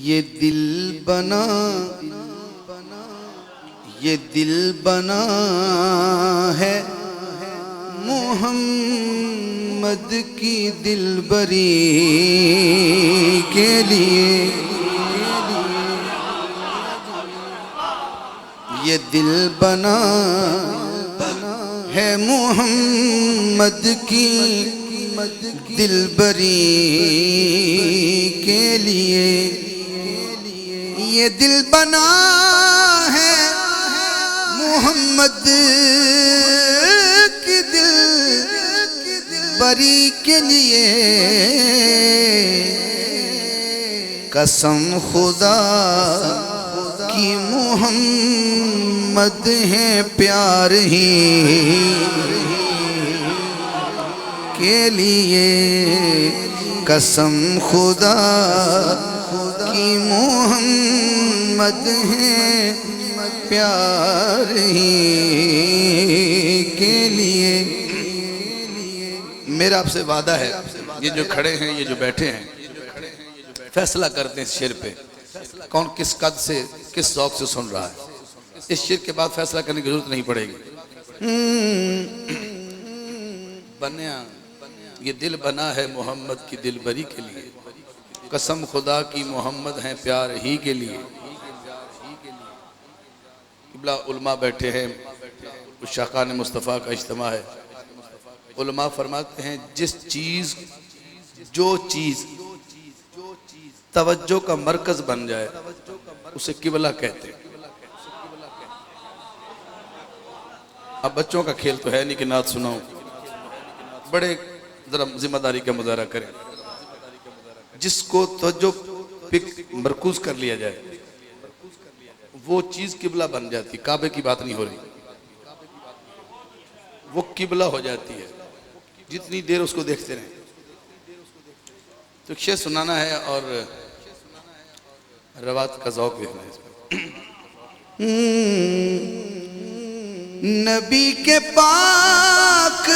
ये दिल बना, ये दिल बना है मोहम्मद की दिलबरी के लिए। ये दिल बना है मोहम्मद की दिलबरी के लिए। ये दिल बना है मोहम्मद की दिलबरी के लिए। कसम खुदा की मोहम्मद है प्यार ही के लिए। कसम खुदा की मोहम्मद है प्यार ही के लिए। मेरा आपसे वादा है, ये जो खड़े हैं, ये जो बैठे हैं, फैसला करते हैं इस शेर पे कौन किस कद से किस शौक से सुन रहा है। इस शेर के बाद फैसला करने की जरूरत नहीं पड़ेगी। बनिया ये दिल बना है मोहम्मद की दिलबरी के लिए। कसम खुदा की मोहम्मद हैं प्यार ही के लिए। किबला उलमा बैठे हैं, शाखान मुस्तफ़ा का इज्तिमा है। उलमा फरमाते हैं जिस चीज़ जो चीज़ तवज्जो का मरकज बन जाए उसे किबला कहते हैं। अब बच्चों का खेल तो है नहीं कि नात सुनाऊं, बड़े जरा जिम्मेदारी का मुजाहरा करें। जिसको तवज्जो मरकूज कर लिया जाए वो चीज किबला बन जाती। काबे की बात नहीं हो रही, वो किबला हो जाती है जितनी देर उसको देखते रहें। तो शेर सुनाना है और रवात का ज़ौक़ देखना है इसमें। नबी के पाक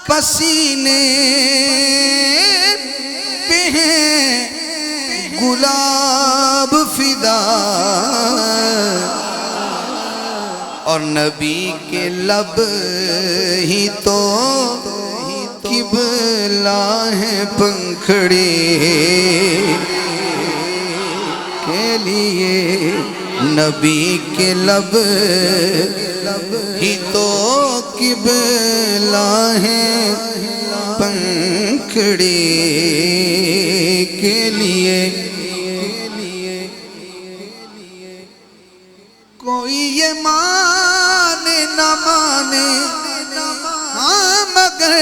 पसीने पे हैं गुलाब फिदा और नबी के लब ही तो किबला है पंखड़ी के लिए। नबी के लब ही तो किबला है पंखड़ी के लिए। कोई ये माने न माने हाँ मगर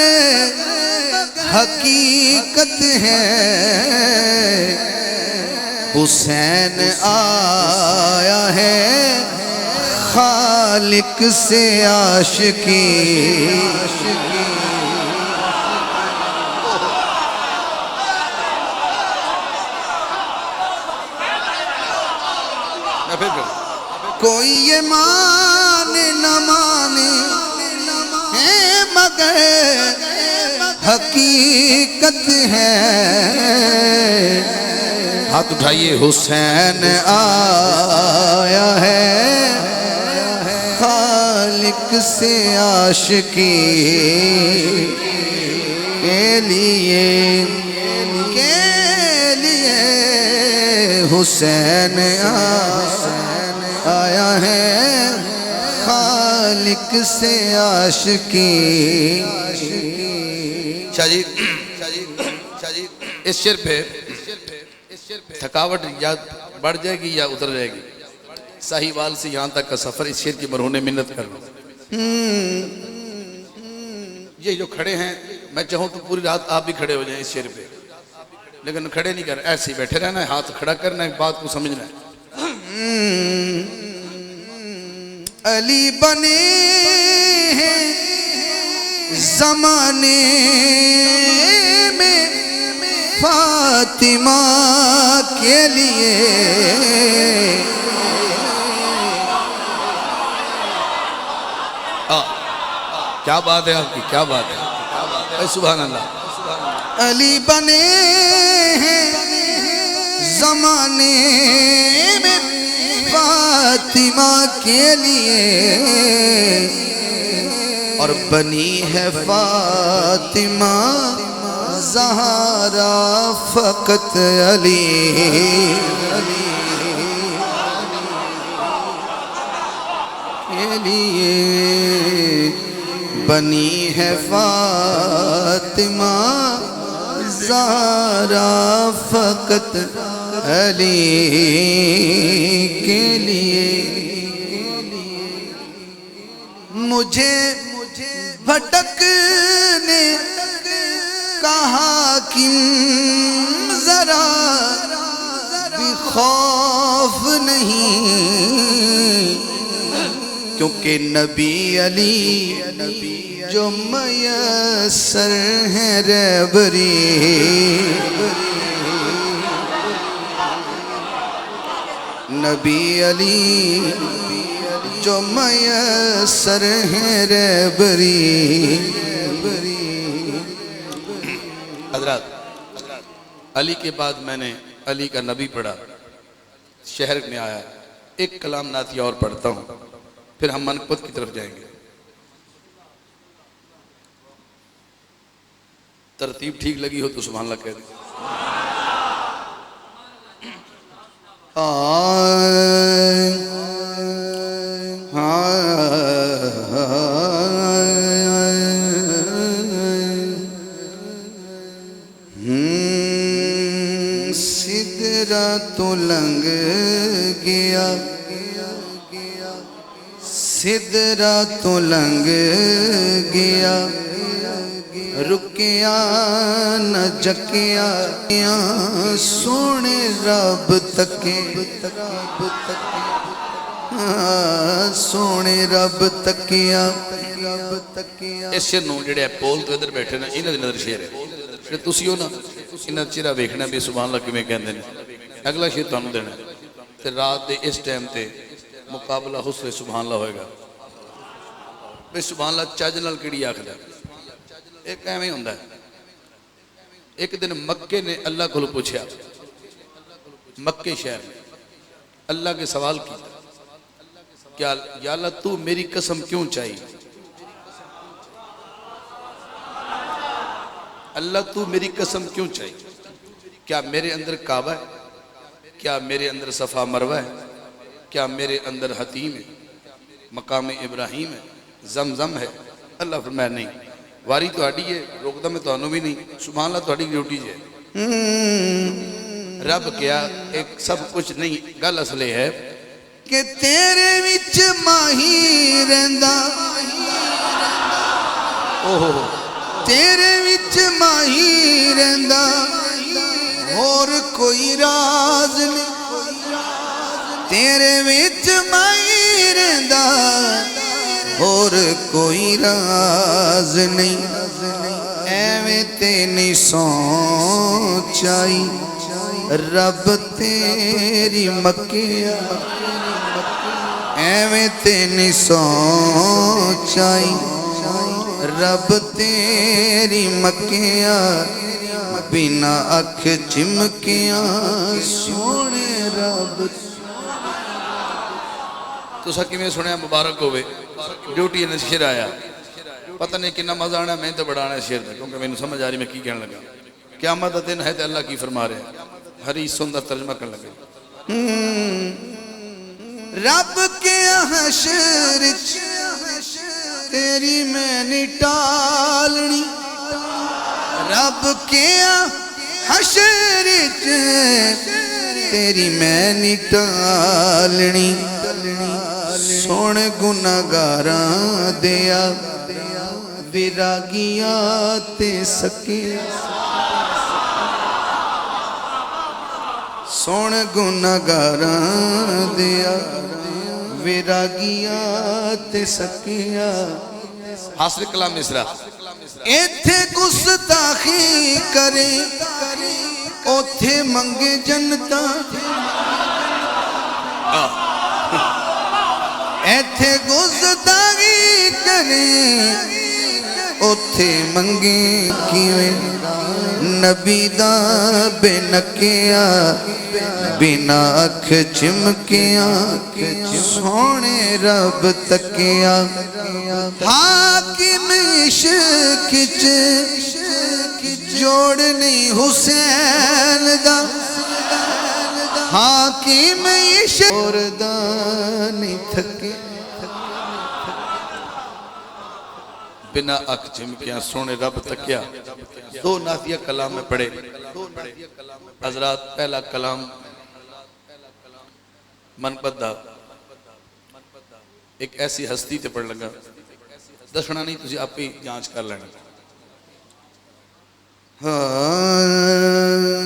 हकीकत है हुसैन आया है खालिक से आशिकी। कोई ये माने न माने है मगर हकीकत है। हाथ उठाइए, हुसैन आया है खालिक से आशिकी के लिए। हुसैन आया है खालिक से आशिकी। शाजी इस शेर पे थकावट या बढ़ जाएगी या उतर जाएगी। साहिवाल से यहाँ तक का सफर इस शेर की मरहूने मिन्नत कर लो। ये जो खड़े हैं, मैं चाहूँ तो पूरी रात आप भी खड़े हो जाएं इस शेर पे, लेकिन खड़े नहीं कर, ऐसे ही बैठे रहना है, हाथ खड़ा करना है, बात को समझना है। अली बने हैं ज़माने में फातिमा के लिए। क्या बात है आपकी, क्या बात है, सुभान अल्लाह। अली बने हैं ज़माने में फातिमा के लिए और बनी है फातिमा ज़हरा फ़कत अली के लिए बनी है फातिमा ज़हरा फ़कत अली के लिए। मुझे भटकने कहा कि जरा भी खौफ नहीं, क्योंकि नबी अली जो मयसर है रहबरी। नबी अली जो मयसर है रहबरी। हज़रात, अली के बाद मैंने अली का नबी पढ़ा, शहर में आया, एक कलाम नातिया और पढ़ता हूँ, फिर हम मनक़बत की तरफ जाएंगे। तरतीब ठीक लगी हो तो सुभान अल्लाह कह दे। सिदरा तो लंघ गया, सिदरा तो लंघ गया, रुकिया न जकिया, सोने रब तके, सोने रब तकिया। इस शेर नूं जिहड़े पोल तो इधर बैठे ने इन्हां दी नज़र शेर है, फिर तुसीं हो ना इन्हां चेहरा वेखना भी सुभान अल्लाह किवें कहंदे ने। अगला शेर तुहानूं देना ते रात दे इस टाइम ते मुकाबला हुस्न सुभान अल्लाह होएगा। भी सुभान अल्लाह चज नाल किहड़ी आखदा, एक एवें हुंदा है। एक दिन मक्के ने अल्लाह को पूछा, मक्के शहर में अल्लाह के सवाल किया, क्या या अल्लाह तू मेरी कसम क्यों चाहिए? अल्लाह तू मेरी कसम क्यों चाहिए? क्या मेरे अंदर काबा है? क्या मेरे अंदर सफ़ा मरवा है? क्या मेरे अंदर हतीम है, मकाम इब्राहिम है, जमजम है? अल्लाह फरमाया नहीं, वारी तुहाडी है, रोकदा मैं तुहानू भी नहीं, सुभान अल्लाह तुहाडी ड्यूटी है। रब क्या एक सब कुछ नहीं, गल असले है कि तेरे विच माही रहिंदा, ओहो तेरे विच माही रहिंदा, होर कोई राज नहीं। तेरे विच माही रहिंदा, होर कोई राज नहीं। एवें ते नहीं सोचाई रब तेरी मक्किया, एवें ते नहीं सोचाई रब तेरी मक्किया, बिना अख चिमकिया सोने रब। तुसा किवें सुनिया? मुबारक होवे, ड्यूटी ने शेर आया, पता नहीं कितना मजा आना, मैं तो बड़ा आना शेर का, क्योंकि मैंने समझ आ रही मैं की कहने लगा। क़यामत दा दिन है तो अल्लाह की फरमा रहे हैं, हरी सुंदर तर्जमा करने लगे। रब के हशर तेरी मैंने टालनी, रब के हशर तेरी मैंने टालनी। सुन गुनाहगारां दिया विरागिया ते सकिया, सुन गुनाहगारां दिया विरागिया ते सकिया। हासिल कलाम मिसरा इथे गुस्ताखी करे, ओथे मंगे जनता। इथे गुस्ताखी करे, ओथे मंगे किवें नबी दा बेनकिया बिना अख चिमकिया सोने रब तकिया हाकिम इश्क च जोड़ नहीं हुसैन दा हाकिम इश्क दा नहीं थके बिना अख चिमकिया सोने रब तकिया। दो नातिया कलाम में पढ़े हजरात। पहला कलाम मनपदा एक ऐसी हस्ती ते पढ़ लगा, दसना नहीं, तुझे आप ही जांच कर लेना। हाँ